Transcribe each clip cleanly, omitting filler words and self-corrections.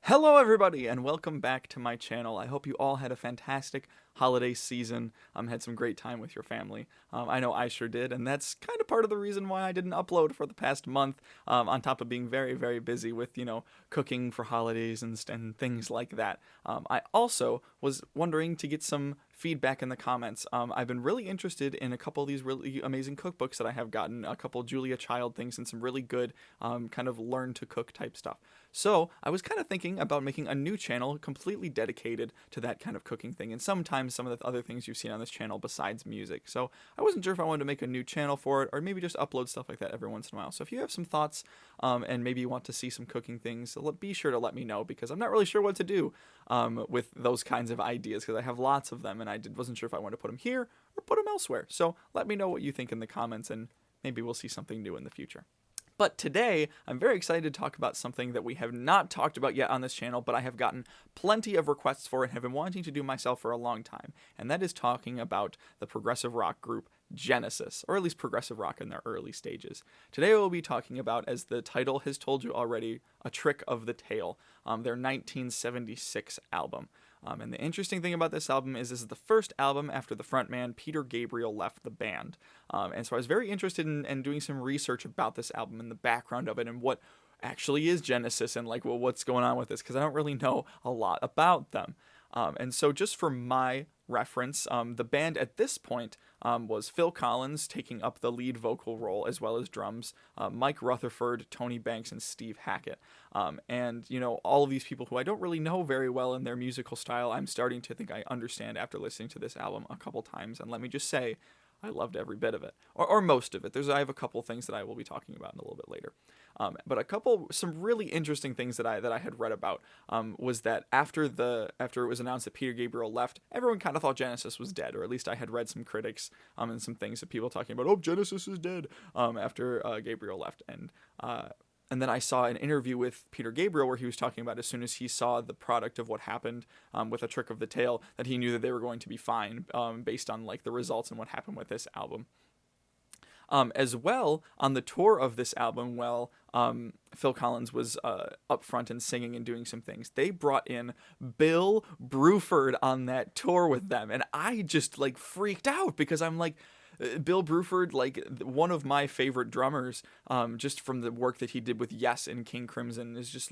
Hello, everybody, and welcome back to my channel. I hope you all had a fantastic holiday season. Had some great time with your family. I know I sure did, and that's kind of part of the reason why I didn't upload for the past month. On top of being very, very busy with cooking for holidays and things like that. I also was wondering to get some feedback in the comments. I've been really interested in a couple of these really amazing cookbooks that I have gotten, a couple Julia Child things, and some really good kind of learn to cook type stuff. So I was kind of thinking about making a new channel completely dedicated to that kind of cooking thing, and sometimes some of the other things you've seen on this channel besides music. So I wasn't sure if I wanted to make a new channel for it, or maybe just upload stuff like that every once in a while. So if you have some thoughts, and maybe you want to see some cooking things, be sure to let me know, because I'm not really sure what to do with those kinds of ideas, because I have lots of them, and wasn't sure if I want to put them here or put them elsewhere. So let me know what you think in the comments, and maybe we'll see something new in the future. But today, I'm very excited to talk about something that we have not talked about yet on this channel, but I have gotten plenty of requests for and have been wanting to do myself for a long time, and that is talking about the progressive rock group Genesis, or at least progressive rock in their early stages. Today we'll be talking about, as the title has told you already, A Trick of the Tail, their 1976 album. And the interesting thing about this album is this is the first album after the frontman Peter Gabriel left the band. And so I was very interested in doing some research about this album and the background of it and what actually is Genesis and what's going on with this, because I don't really know a lot about them. And so just for my reference, the band at this point was Phil Collins taking up the lead vocal role as well as drums, Mike Rutherford, Tony Banks, and Steve Hackett. And all of these people who I don't really know very well in their musical style, I'm starting to think I understand after listening to this album a couple times. And let me just say, I loved every bit of it, or most of it. I have a couple things that I will be talking about in a little bit later. But some really interesting things that I had read about was that after it was announced that Peter Gabriel left, everyone kind of thought Genesis was dead, or at least I had read some critics and some things that people talking about, oh, Genesis is dead after Gabriel left, and then I saw an interview with Peter Gabriel where he was talking about as soon as he saw the product of what happened with A Trick of the Tail, that he knew that they were going to be fine based on the results and what happened with this album. As well, on the tour of this album, Phil Collins was up front and singing and doing some things, they brought in Bill Bruford on that tour with them, and I just freaked out, because I'm like, Bill Bruford, one of my favorite drummers, just from the work that he did with Yes and King Crimson, is just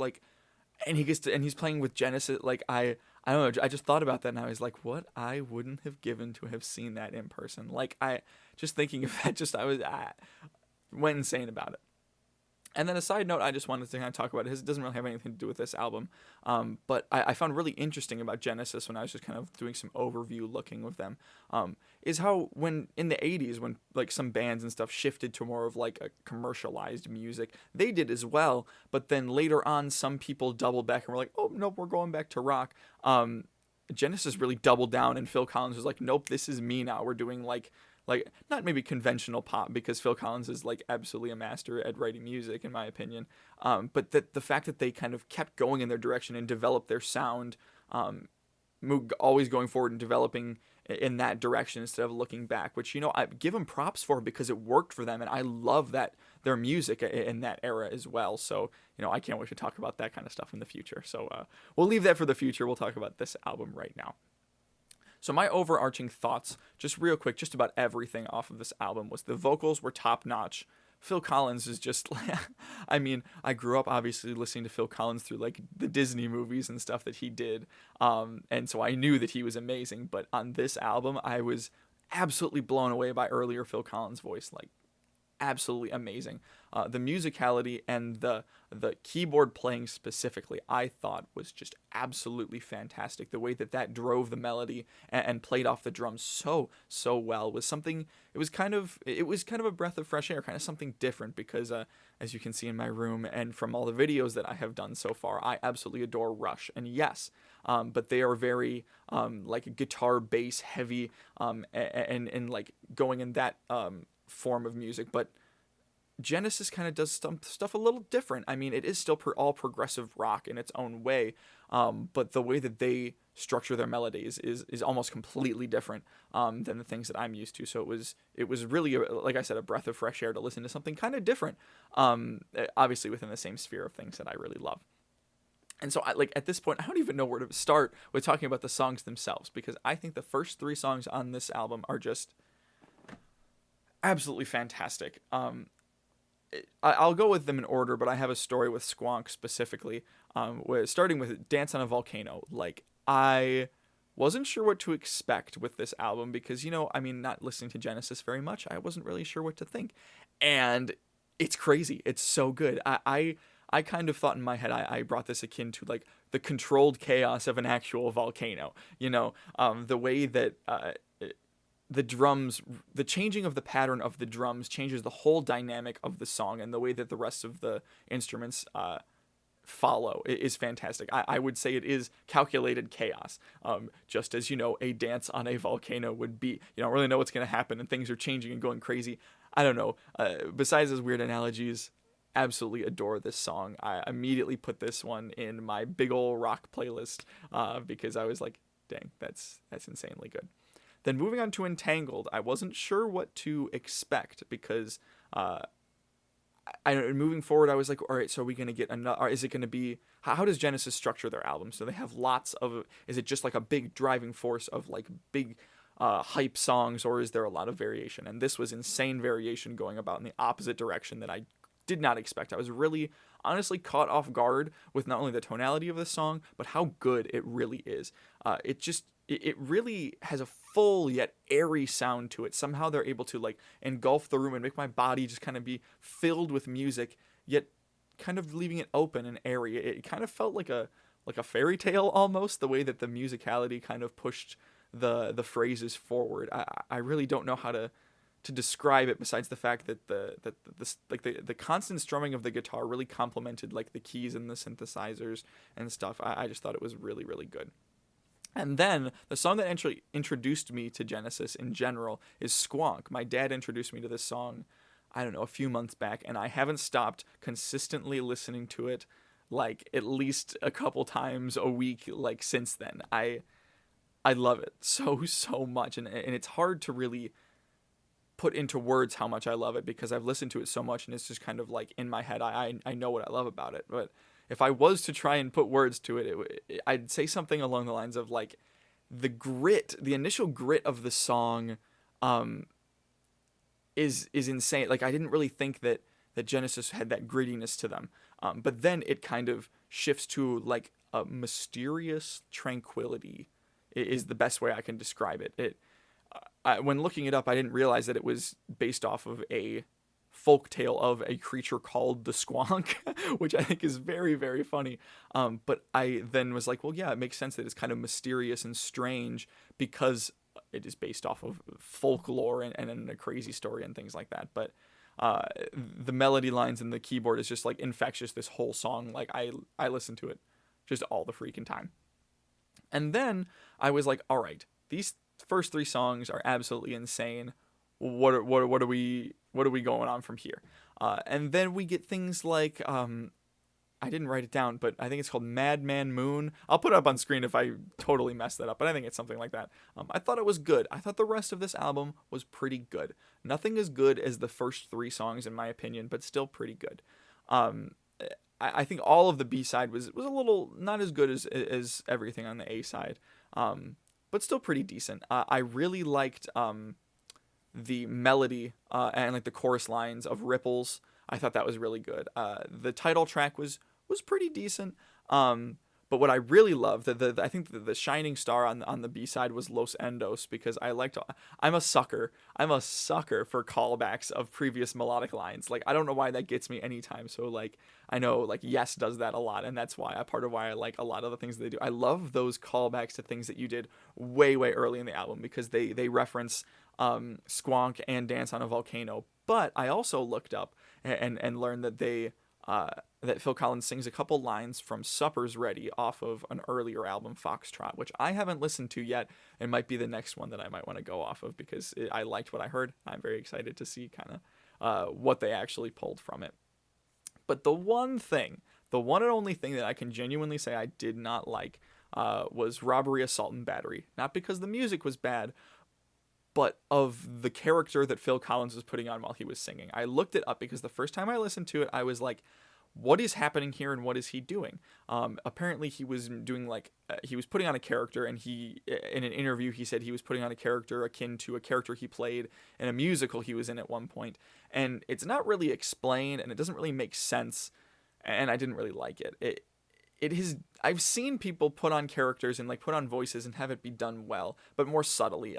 and he's playing with Genesis. I don't know, I just thought about that, and I was like, what I wouldn't have given to have seen that in person. I just thinking of that, I went insane about it. And then a side note I just wanted to kind of talk about, it doesn't really have anything to do with this album, but I found really interesting about Genesis when I was just kind of doing some overview looking with them, is how when in the 80s, when some bands and stuff shifted to more of a commercialized music, they did as well, but then later on some people doubled back and were like, oh, nope, we're going back to rock. Genesis really doubled down, and Phil Collins was like, nope, this is me now, we're doing not maybe conventional pop, because Phil Collins is absolutely a master at writing music in my opinion, but the fact that they kind of kept going in their direction and developed their sound, always going forward and developing in that direction instead of looking back, which I give them props for, because it worked for them, and I love that their music in that era as well. So I can't wait to talk about that kind of stuff in the future. So we'll leave that for the future. We'll talk about this album right now. So my overarching thoughts, just real quick, just about everything off of this album, was the vocals were top notch. Phil Collins is just, I mean, I grew up obviously listening to Phil Collins through the Disney movies and stuff that he did, and so I knew that he was amazing. But on this album, I was absolutely blown away by earlier Phil Collins' voice, absolutely amazing. The musicality and the keyboard playing specifically, I thought was just absolutely fantastic. The way that drove the melody and played off the drums so well was something. It was kind of a breath of fresh air, kind of something different, because as you can see in my room and from all the videos that I have done so far, I absolutely adore Rush. And yes, but they are very guitar bass heavy, and going in that form of music, but Genesis kind of does stuff a little different. I mean, it is still all progressive rock in its own way, but the way that they structure their melodies is almost completely different than the things that I'm used to. So it was really, like I said, a breath of fresh air to listen to something kind of different, obviously within the same sphere of things that I really love. And so at this point, I don't even know where to start with talking about the songs themselves, because I think the first 3 songs on this album are just absolutely fantastic. I'll go with them in order, but I have a story with Squonk specifically, starting with Dance on a Volcano. Like, I wasn't sure what to expect with this album because, not listening to Genesis very much, I wasn't really sure what to think. And it's crazy. It's so good. I kind of thought in my head, I brought this akin to like the controlled chaos of an actual volcano. The way that the drums, the changing of the pattern of the drums changes the whole dynamic of the song, and the way that the rest of the instruments follow is fantastic. I would say it is calculated chaos, just as, a dance on a volcano would be. You don't really know what's going to happen, and things are changing and going crazy. I don't know. Besides those weird analogies, absolutely adore this song. I immediately put this one in my big ol' rock playlist because I was like, dang, that's insanely good. Then moving on to Entangled, I wasn't sure what to expect because moving forward, I was like, all right, so are we going to get another, or is it going to be, how does Genesis structure their albums? So they have lots of, is it just like a big driving force of like big hype songs, or is there a lot of variation? And this was insane variation going about in the opposite direction that I did not expect. I was really honestly caught off guard with not only the tonality of the song, but how good it really is. It really has a full yet airy sound to it. Somehow they're able to like engulf the room and make my body just kind of be filled with music, yet kind of leaving it open and airy. It kind of felt like a fairy tale almost, the way that the musicality kind of pushed the phrases forward. I really don't know how to describe it besides the fact that the constant strumming of the guitar really complemented like the keys and the synthesizers and stuff. I just thought it was really, really good. And then the song that actually introduced me to Genesis in general is Squonk. My dad introduced me to this song, I don't know, a few months back, and I haven't stopped consistently listening to it like at least a couple times a week like since then. I love it so much, and it's hard to really put into words how much I love it because I've listened to it so much and it's just kind of like in my head. I know what I love about it, but if I was to try and put words to it, I'd say something along the lines of like the initial grit of the song is insane. Like I didn't really think that Genesis had that grittiness to them, but then it kind of shifts to like a mysterious tranquility is the best way I can describe it. When looking it up, I didn't realize that it was based off of a folk tale of a creature called the Squonk, which I think is very, very funny. But I then was like, well, yeah, it makes sense that it's kind of mysterious and strange because it is based off of folklore and a crazy story and things like that. But the melody lines and the keyboard is just like infectious this whole song. Like I listen to it just all the freaking time. And then I was like, all right, these first 3 songs are absolutely insane. What are we going on from here? And then we get things like I didn't write it down, but I think it's called Madman Moon. I'll put it up on screen if I totally mess that up, but I think it's something like that. I thought it was good. I thought the rest of this album was pretty good. Nothing as good as the first 3 songs in my opinion, but still pretty good. I think all of the B-side was a little not as good as everything on the A-side, but still pretty decent. I really liked the melody and like the chorus lines of Ripples. I thought that was really good. The title track was pretty decent. But what I really loved, I think the shining star on the B-side was Los Endos, because I'm a sucker for callbacks of previous melodic lines. Like, I don't know why that gets me anytime. So like, I know like Yes does that a lot, and that's why part of why I like a lot of the things that they do. I love those callbacks to things that you did way early in the album, because they reference Squonk and Dance on a Volcano. But I also looked up and learned that that Phil Collins sings a couple lines from Supper's Ready off of an earlier album, Foxtrot, which I haven't listened to yet, and might be the next one that I might want to go off of, because I liked what I heard. I'm very excited to see kind of what they actually pulled from it. But the one and only thing that I can genuinely say I did not like was Robbery, Assault, and Battery. Not because the music was bad, but of the character that Phil Collins was putting on while he was singing. I looked it up because the first time I listened to it, I was like, what is happening here and what is he doing? Apparently he was doing like he was putting on a character, and he in an interview he said he was putting on a character akin to a character he played in a musical he was in at one point, and it's not really explained and it doesn't really make sense, and I didn't really like it. It is, I've seen people put on characters and like put on voices and have it be done well, but more subtly.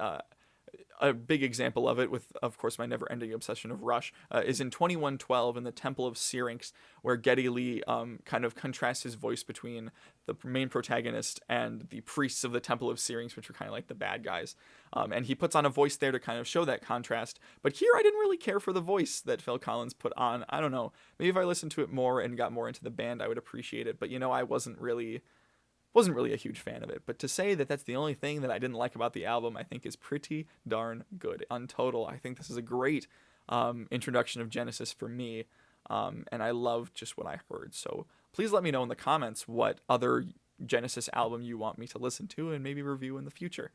A big example of it, with of course my never-ending obsession of Rush, is in 2112 in the Temple of Syrinx, where Geddy Lee kind of contrasts his voice between the main protagonist and the priests of the Temple of Syrinx, which are kind of like the bad guys, and he puts on a voice there to kind of show that contrast. But here I didn't really care for the voice that Phil Collins put on. I don't know, maybe if I listened to it more and got more into the band I would appreciate it, but I wasn't really a huge fan of it. But to say that that's the only thing that I didn't like about the album, I think is pretty darn good. On total, I think this is a great introduction of Genesis for me, and I love just what I heard. So please let me know in the comments what other Genesis album you want me to listen to and maybe review in the future.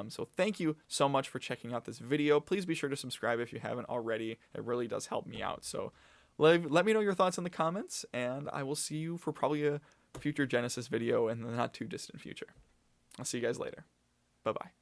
So thank you so much for checking out this video. Please be sure to subscribe if you haven't already. It really does help me out. So let me know your thoughts in the comments, and I will see you for probably a future Genesis video in the not too distant future. I'll see you guys later. Bye-bye.